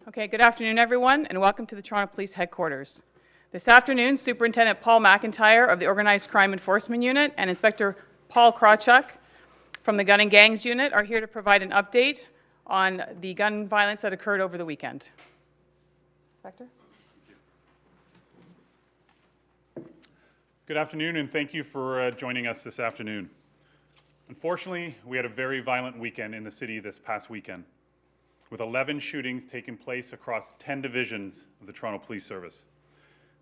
Okay, good afternoon, everyone, and welcome to the Toronto Police Headquarters. This afternoon, Superintendent Paul McIntyre of the Organized Crime Enforcement Unit and Inspector Paul Krawczyk from the Gun and Gangs Unit are here to provide an update on the gun violence that occurred over the weekend. Inspector? Good afternoon, and thank you for joining us this afternoon. Unfortunately, we had a very violent weekend in the city this past weekend, with 11 shootings taking place across 10 divisions of the Toronto Police Service.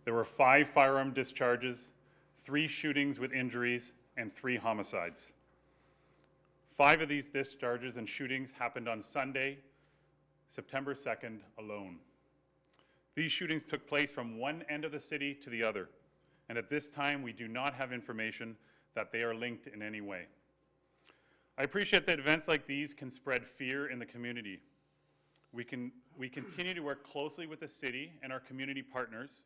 There were 5 firearm discharges, 3 shootings with injuries, and 3 homicides. 5 of these discharges and shootings happened on Sunday, September 2nd alone. These shootings took place from one end of the city to the other, and at this time we do not have information that they are linked in any way. I appreciate that events like these can spread fear in the community. We continue to work closely with the city and our community partners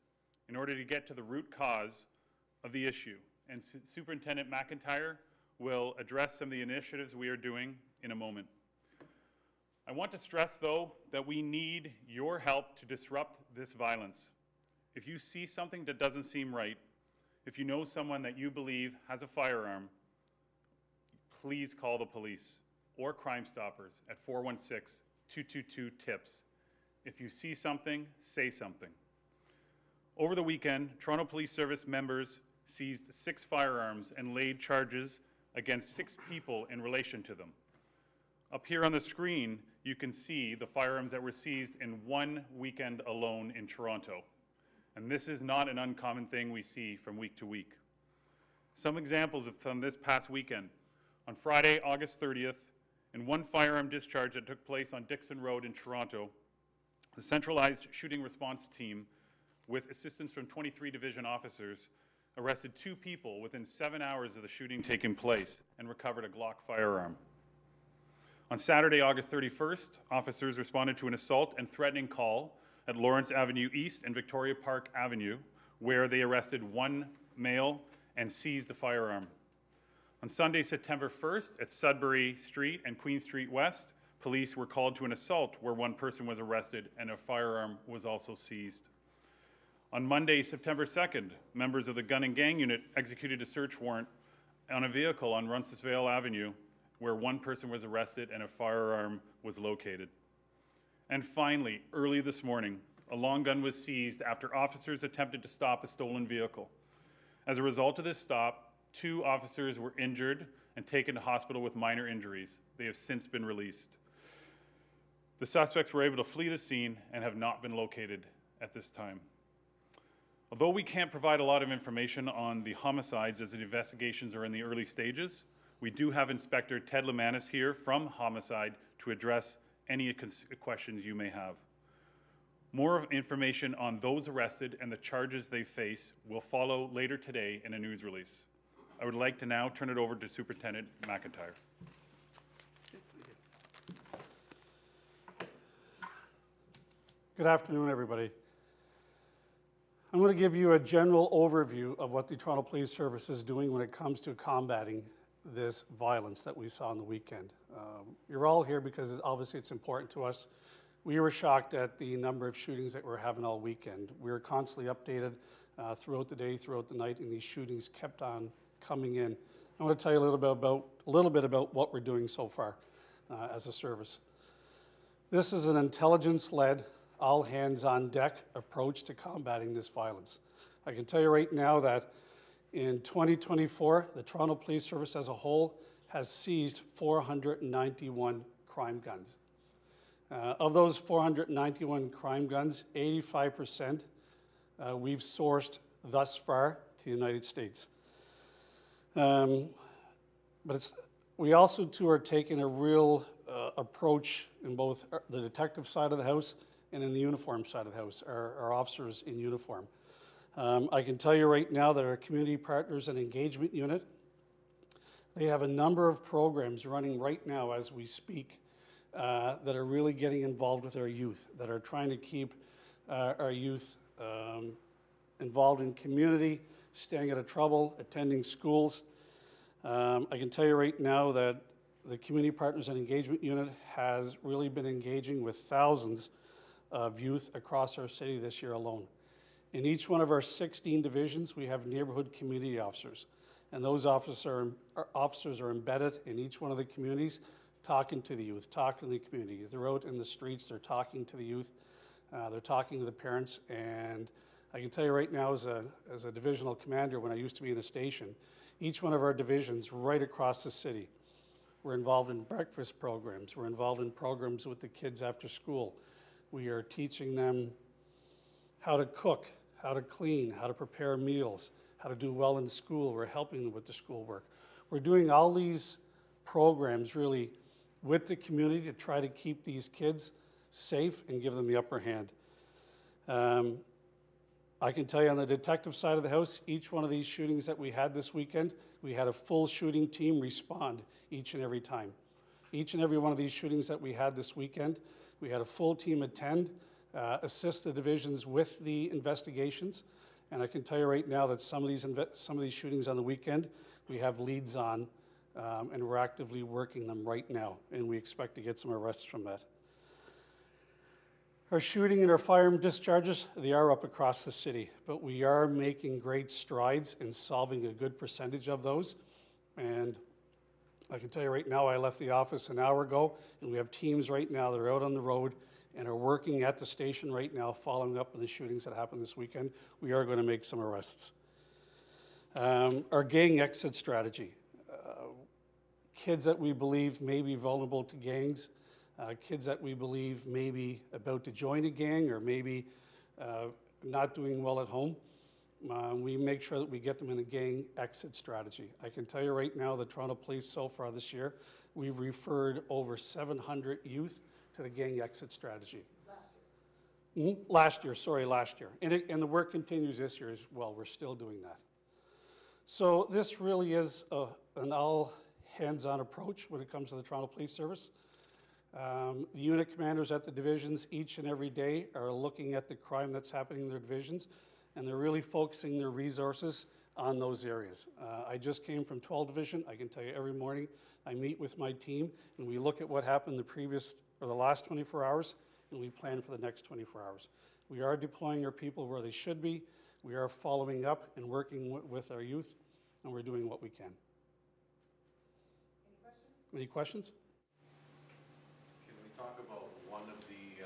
in order to get to the root cause of the issue. And Superintendent McIntyre will address some of the initiatives we are doing in a moment. I want to stress, though, that we need your help to disrupt this violence. If you see something that doesn't seem right, if you know someone that you believe has a firearm, please call the police or Crime Stoppers at 416-222-TIPS. If you see something, say something. Over the weekend, Toronto Police Service members seized 6 firearms and laid charges against 6 people in relation to them. Up here on the screen, you can see the firearms that were seized in one weekend alone in Toronto. And this is not an uncommon thing we see from week to week. Some examples from this past weekend. On Friday, August 30th, in one firearm discharge that took place on Dixon Road in Toronto, the centralized shooting response team, with assistance from 23 division officers, arrested 2 people within 7 hours of the shooting taking place and recovered a Glock firearm. On Saturday, August 31st, officers responded to an assault and threatening call at Lawrence Avenue East and Victoria Park Avenue, where they arrested 1 male and seized a firearm. On Sunday, September 1st, at Sudbury Street and Queen Street West, police were called to an assault where 1 person was arrested and a firearm was also seized. On Monday, September 2nd, members of the Gun and Gang Unit executed a search warrant on a vehicle on Roncesvalles Avenue where 1 person was arrested and a firearm was located. And finally, early this morning, a long gun was seized after officers attempted to stop a stolen vehicle. As a result of this stop, 2 officers were injured and taken to hospital with minor injuries. They have since been released. The suspects were able to flee the scene and have not been located at this time. Although we can't provide a lot of information on the homicides as the investigations are in the early stages, we do have Inspector Ted Lemanis here from Homicide to address any questions you may have. More information on those arrested and the charges they face will follow later today in a news release. I would like to now turn it over to Superintendent McIntyre. Good afternoon, everybody. I'm going to give you a general overview of what the Toronto Police Service is doing when it comes to combating this violence that we saw on the weekend. You're all here because obviously it's important to us. We were shocked at the number of shootings that we're having all weekend. We were constantly updated throughout the day, throughout the night, and these shootings kept on coming in. I want to tell you a little bit about what we're doing so far as a service. This is an intelligence-led, all-hands-on-deck approach to combating this violence. I can tell you right now that in 2024, the Toronto Police Service as a whole has seized 491 crime guns. Of those 491 crime guns, 85% we've sourced thus far to the United States. We also too are taking a real approach in both the detective side of the house and in the uniform side of the house, our officers in uniform. I can tell you right now that our community partners and engagement unit, they have a number of programs running right now as we speak that are really getting involved with our youth, that are trying to keep our youth involved in community, staying out of trouble, attending schools. I can tell you right now that the Community Partners and Engagement Unit has really been engaging with thousands of youth across our city this year alone. In each one of our 16 divisions, we have neighborhood community officers. And those officers are embedded in each one of the communities, talking to the youth, talking to the community. They're out in the streets, they're talking to the youth, they're talking to the parents. And I can tell you right now, as a divisional commander, when I used to be in a station, each one of our divisions right across the city, we're involved in breakfast programs, we're involved in programs with the kids after school. We are teaching them how to cook, how to clean, how to prepare meals, how to do well in school. We're helping them with the schoolwork. We're doing all these programs really with the community to try to keep these kids safe and give them the upper hand. I can tell you on the detective side of the house, each one of these shootings that we had this weekend, we had a full shooting team respond each and every time. Each and every one of these shootings that we had this weekend, we had a full team attend, assist the divisions with the investigations. And I can tell you right now that some of these shootings on the weekend, we have leads on, and we're actively working them right now, and we expect to get some arrests from that. Our shooting and our firearm discharges, they are up across the city, but we are making great strides in solving a good percentage of those. And I can tell you right now, I left the office an hour ago, and we have teams right now that are out on the road and are working at the station right now, following up on the shootings that happened this weekend. We are going to make some arrests. Our gang exit strategy. Kids that we believe may be vulnerable to gangs, kids that we believe may be about to join a gang or maybe not doing well at home, we make sure that we get them in a gang exit strategy. I can tell you right now, the Toronto Police so far this year, we've referred over 700 youth to the gang exit strategy. Last year. Last year. And the work continues this year as well. We're still doing that. So this really is an all hands-on approach when it comes to the Toronto Police Service. The unit commanders at the divisions each and every day are looking at the crime that's happening in their divisions, and they're really focusing their resources on those areas. I just came from 12 Division. I can tell you every morning I meet with my team, and we look at what happened the last 24 hours, and we plan for the next 24 hours. We are deploying our people where they should be. We are following up and working with our youth, and we're doing what we can. Any questions? Can we talk about one of the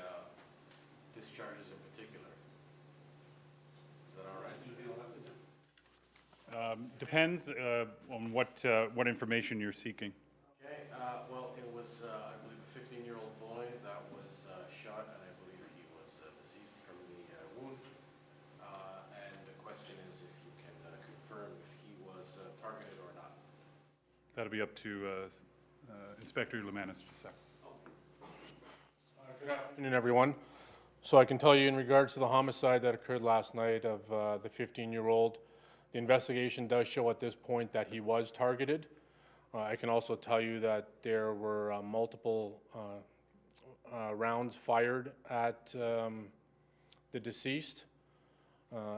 discharges in particular? Is that all right? Depends on what information you're seeking. Okay, well, it was, I believe, a 15-year-old boy that was shot, and I believe he was deceased from the wound. And the question is if you can confirm if he was targeted or not. That'll be up to Inspector Lemanis. Good afternoon, everyone. So I can tell you in regards to the homicide that occurred last night of the 15-year-old, the investigation does show at this point that he was targeted. I can also tell you that there were multiple rounds fired at the deceased.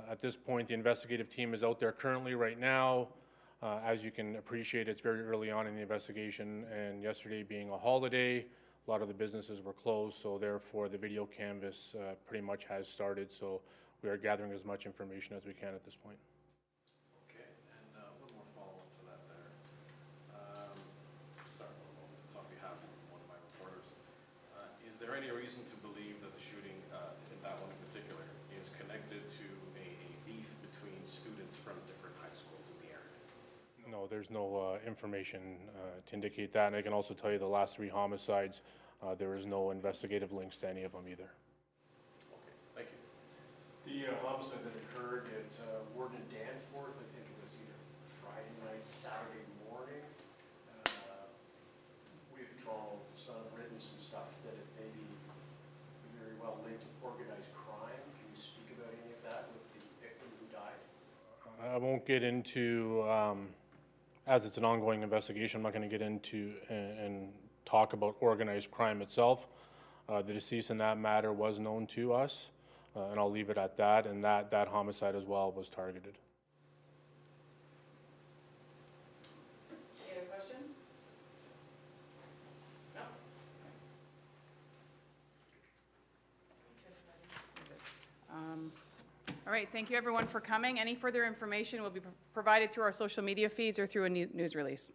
At this point, the investigative team is out there currently right now. As you can appreciate, it's very early on in the investigation, and yesterday being a holiday, a lot of the businesses were closed, so therefore the video canvass pretty much has started, so we are gathering as much information as we can at this point. Okay, and one more follow-up to that there. Sorry, it's on behalf of one of my reporters. Is there any reason to believe that the shooting, in that one in particular, is connected to a beef between students from different high schools in the area? No, there's no information to indicate that, and I can also tell you the last 3 homicides, there is no investigative links to any of them either. Okay, thank you. The homicide that occurred at Warden and Danforth, I think it was either Friday night, Saturday morning. We at Toronto Sun have written some stuff that it may be very well linked to organized crime. Can you speak about any of that with the victim who died? I won't get into, as it's an ongoing investigation, I'm not going to get into and talk about organized crime itself. The deceased in that matter was known to us, and I'll leave it at that, and that homicide as well was targeted. Any other questions? No? All right, thank you everyone for coming. Any further information will be provided through our social media feeds or through a news release.